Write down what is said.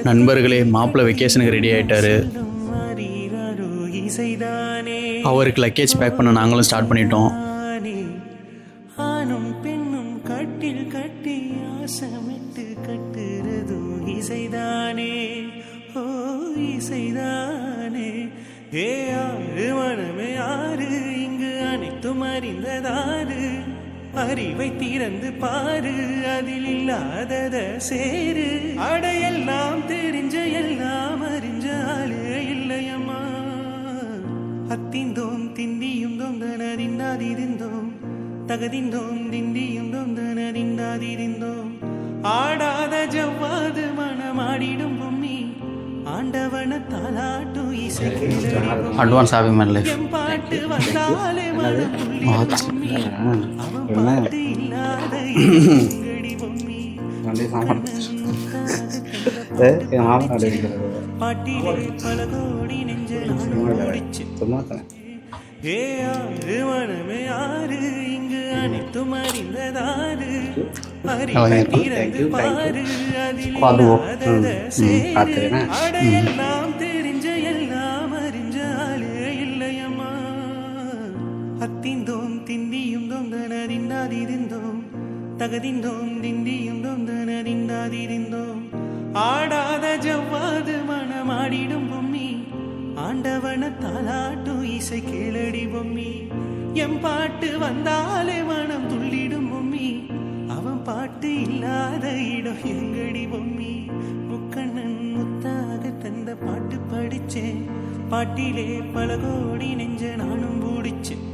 நண்பர்களே, மாப்பிள்ளை வெக்கேஷனுக்கு ரெடி ஆகிட்டாரு. அவருக்கு லக்கேஜ் பேக் பண்ண நாங்களும் ஸ்டார்ட் பண்ணிட்டோம். ஆணும் பெண்ணும் கட்டில் கட்டி ஆசமிட்டு கட்டுறது இசைதானே, ஓ இசைதானே. ஏ ஆறு மனமே ஆறு, இங்கு அனைத்தும் அறிந்ததாறு. அறிவை திறந்து பாரு, அதில் இல்லாதத சேரு. அடையெல்லாம் தெரிஞ்ச எல்லாம் அறிஞ்ச ஆளு இல்லையம்மா. அத்திந்தோம் திந்தியும் தொந்தனதிந்தாதிருந்தோம், தகதிந்தோம் திந்தியும் தொந்தனதிந்தாதிருந்தோம். ஆடாத ஜவ்வாது மனமாடிடும் பொம்மி, ஆண்டவன தாலாட்டும் இசை அட்வான்ஸ் ஆகும் மேலே பாட்டு வந்தாலே மனம் துள்ளி பொம்மி. அவன் பாட்டு இல்லாத எங்கடி பொம்மி. பாட்டிலே பல கோடி நெஞ்ச முடிச்சு. ஏ ஆறு மனமே ஆறு, இங்கு அனைத்தும் அறிந்ததாறு. அறிவை திறந்து பாரு, அதில் இல்லாதத சேரு. அடையெல்லாம் தெரிஞ்ச எல்லாம் அறிஞ்ச ஆளு இல்லையம்மா. அத்திந்தோம் திந்தியும் தொந்தனதிந்தாதிருந்தோம், தகதிந்தோம் திந்தியும் தொந்தனதிந்தாதிருந்தோம். ஆடாத ஜவ்வாது மனமாடிடும் பொம்மி, ஆண்டவன தாலாட்டும் இசை கேளடி பொம்மி. எம் பாட்டு வந்தாலே மனம் துள்ளிடும் பொம்மி, அவன் பாட்டு இல்லாத இடம் எங்கடி பொம்மி. முக்கண்ணன் முத்தாக தந்த பாட்டு படிச்சேன், பாட்டிலே பல கோடி நெஞ்ச நானும் பூடிச்சேன்.